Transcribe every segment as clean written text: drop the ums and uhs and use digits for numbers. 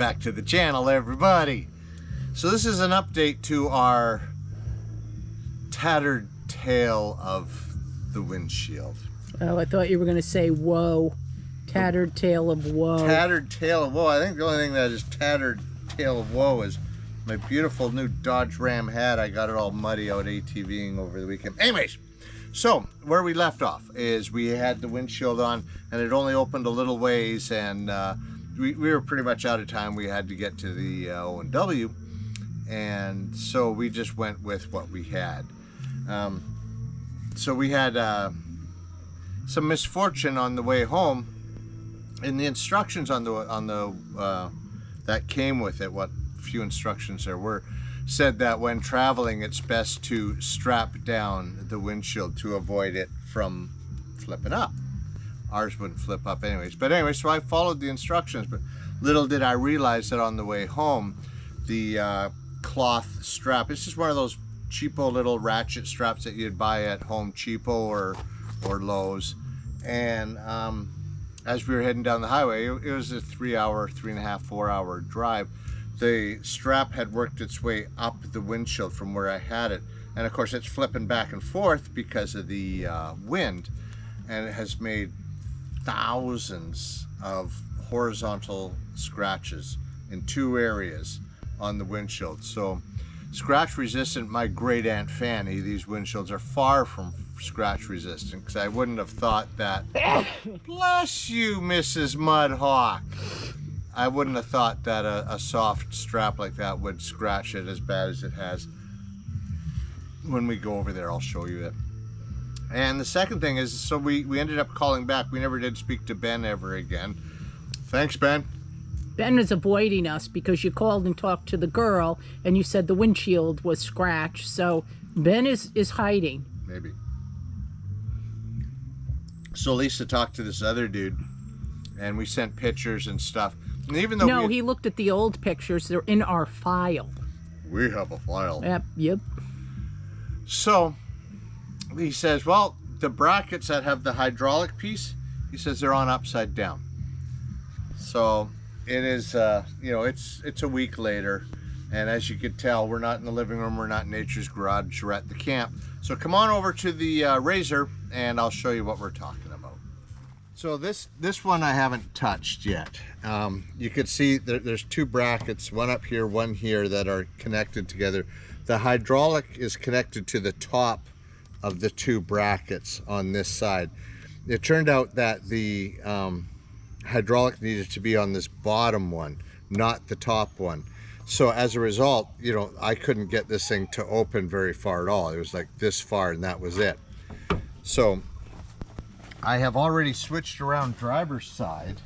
back to the channel, everybody. So this is an update to our tattered tale of the windshield. Oh, I thought you were going to say woe. Tattered tale of woe. Tattered tale of woe. I think the only thing that is tattered tale of woe is my beautiful new Dodge Ram hat. I got it all muddy out ATVing over the weekend. Anyways, so where we left off is we had the windshield on and it only opened a little ways, and we were pretty much out of time. We had to get to the O&W, and so we just went with what we had. So we had some misfortune on the way home, and the instructions on the that came with it, what few instructions there were, said that when traveling it's best to strap down the windshield to avoid it from flipping up. Ours wouldn't flip up anyways. But anyway, so I followed the instructions, but little did I realize that on the way home, the cloth strap, it's just one of those cheapo little ratchet straps that you'd buy at Home Cheapo or Lowe's. And as we were heading down the highway, it was a 3.5, 4 hour drive. The strap had worked its way up the windshield from where I had it, and of course it's flipping back and forth because of the wind, and it has made thousands of horizontal scratches in 2 areas on the windshield. So scratch resistant, my great Aunt Fanny, these windshields are far from scratch resistant, because I wouldn't have thought that bless you, Mrs. Mudhawk, I wouldn't have thought that a soft strap like that would scratch it as bad as it has. When we go over there, I'll show you it. And the second thing is, so we ended up calling back. We never did speak to Ben ever again. Thanks, Ben. Ben is avoiding us because you called and talked to the girl and you said the windshield was scratched. So Ben is hiding. Maybe. So Lisa talked to this other dude, and we sent pictures and stuff. And even though no, he looked at the old pictures. They're in our file. We have a file. Yep. So he says, well, the brackets that have the hydraulic piece, he says they're on upside down. So it is, you know, it's a week later, and as you could tell, we're not in the living room, we're not in Nature's Garage, we're at the camp. So come on over to the Razor, and I'll show you what we're talking about. So this one I haven't touched yet. You could see there's 2 brackets, one up here, one here, that are connected together. The hydraulic is connected to the top of the 2 brackets on this side. It turned out that the hydraulic needed to be on this bottom one, not the top one. So as a result, you know, I couldn't get this thing to open very far at all. It was like this far, and that was it. So I have already switched around driver's side,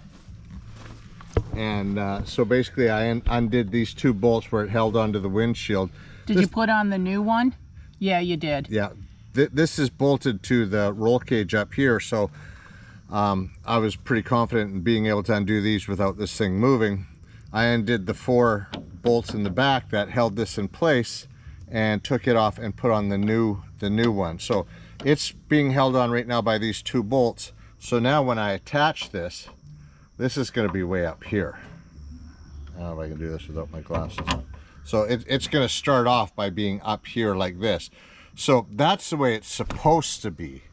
and so basically I undid these 2 bolts where it held onto the windshield. Did you put on the new one? Yeah, you did. Yeah, this is bolted to the roll cage up here, so I was pretty confident in being able to undo these without this thing moving. I undid the 4 bolts in the back that held this in place and took it off and put on the new one. So it's being held on right now by these 2 bolts. So now when I attach this is going to be way up here. I don't know if I can do this without my glasses on. So it's going to start off by being up here like this. So that's the way it's supposed to be.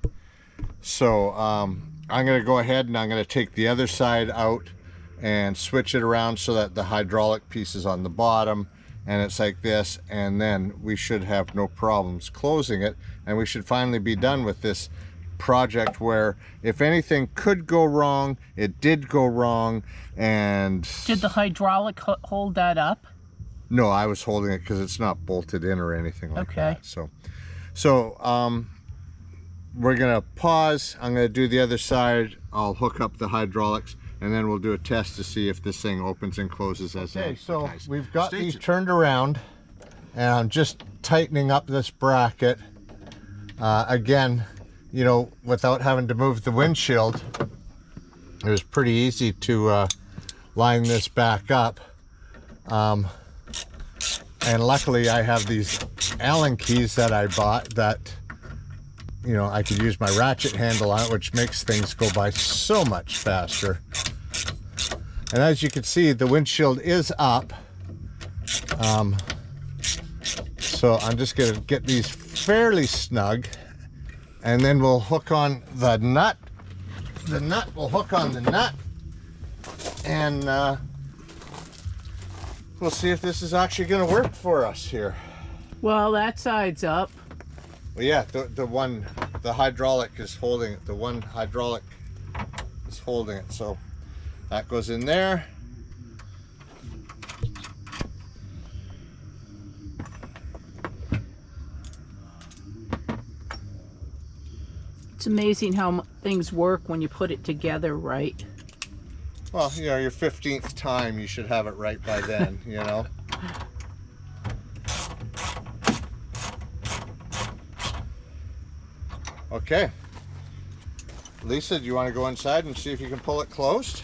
So I'm going to go ahead and I'm going to take the other side out and switch it around so that the hydraulic piece is on the bottom, and it's like this, and then we should have no problems closing it, and we should finally be done with this project where if anything could go wrong, it did go wrong. And did the hydraulic hold that up? No, I was holding it because it's not bolted in or anything like that. So we're gonna pause. I'm gonna do the other side. I'll hook up the hydraulics, and then we'll do a test to see if this thing opens and closes as advertised. So we've got these turned around, and I'm just tightening up this bracket. Again, you know, without having to move the windshield, it was pretty easy to line this back up. And luckily I have these Allen keys that I bought that, you know, I could use my ratchet handle on it, which makes things go by so much faster. And as you can see, the windshield is up. So I'm just gonna get these fairly snug, and then we'll hook on the nut. The nut will hook on the nut, and we'll see if this is actually gonna work for us here. Well, that side's up. Well, yeah, the hydraulic is holding it. The one hydraulic is holding it, so that goes in there. It's amazing how things work when you put it together right. Well, you know, your 15th time, you should have it right by then, you know. Okay. Lisa, do you want to go inside and see if you can pull it closed?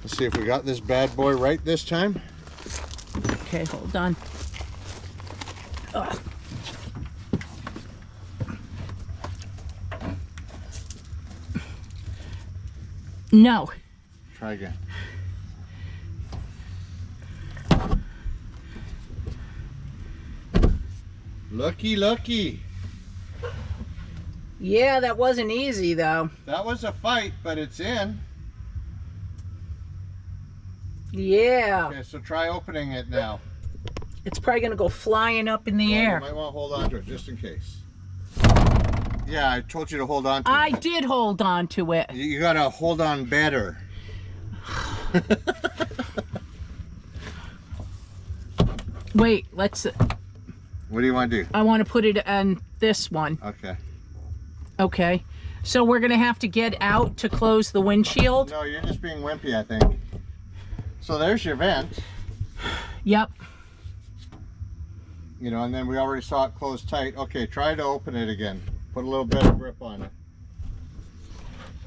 Let's see if we got this bad boy right this time. Okay, hold on. Ugh. No. Try again. Lucky, lucky. Yeah, that wasn't easy though. That was a fight, but it's in. Yeah. Okay, so try opening it now. It's probably gonna go flying up in the Well, air. you might want to hold on to it just in case. Yeah, I told you to hold on to I it. did hold on to it. You gotta hold on better. Wait, let's. What do you want to do? I want to put it on this one. Okay. Okay. So we're gonna have to get out to close the windshield. No, you're just being wimpy, I think. So there's your vent. Yep. You know, and then we already saw it closed tight. Okay, try to open it again. Put a little bit of grip on it.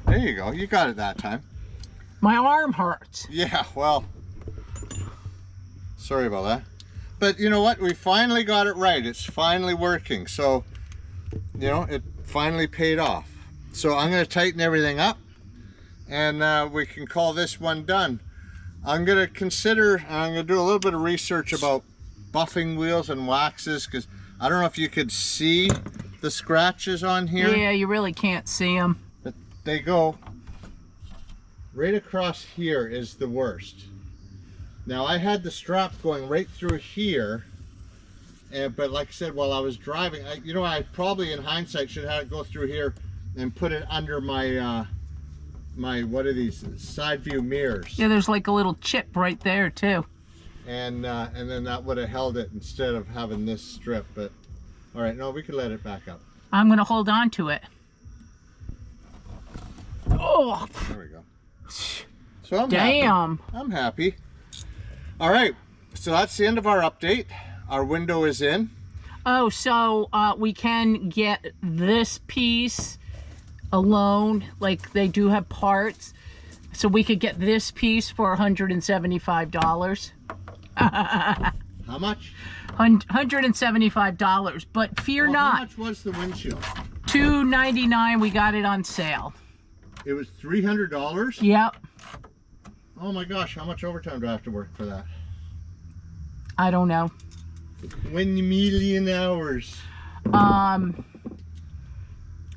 There you go. You got it that time. My arm hurts. Yeah, well, sorry about that. But you know what? We finally got it right. It's finally working. So, you know, it finally paid off. So I'm going to tighten everything up, and we can call this one done. I'm going to do a little bit of research about buffing wheels and waxes, because I don't know if you could see the scratches on here. Yeah, you really can't see them. But they go right across here is the worst. Now I had the strap going right through here, but like I said, while I was driving, I probably in hindsight should have it go through here and put it under my my, what are these, side view mirrors. Yeah, there's like a little chip right there too. And then that would have held it instead of having this strip. But all right, no, we can let it back up. I'm gonna hold on to it. Oh, there we go. So I'm damn. happy. I'm happy. All right, so that's the end of our update. Our window is in. Oh, so we can get this piece alone, like they do have parts. So we could get this piece for $175. How much? $175, but fear not. How much was the windshield? $299. We got it on sale. It was $300? Yep. Oh my gosh, how much overtime do I have to work for that? I don't know. 1 million hours.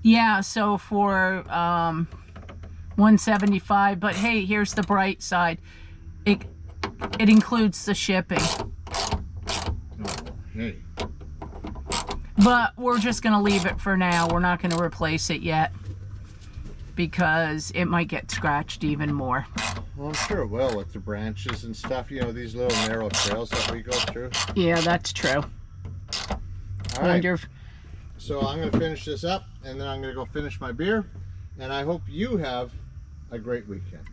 Yeah, so for $175, but hey, here's the bright side. It includes the shipping. Oh, hey. But we're just gonna leave it for now. We're not gonna replace it yet because it might get scratched even more. Well, I'm sure it will with the branches and stuff. You know, these little narrow trails that we go through. Yeah, that's true. All right. So I'm going to finish this up, and then I'm going to go finish my beer. And I hope you have a great weekend.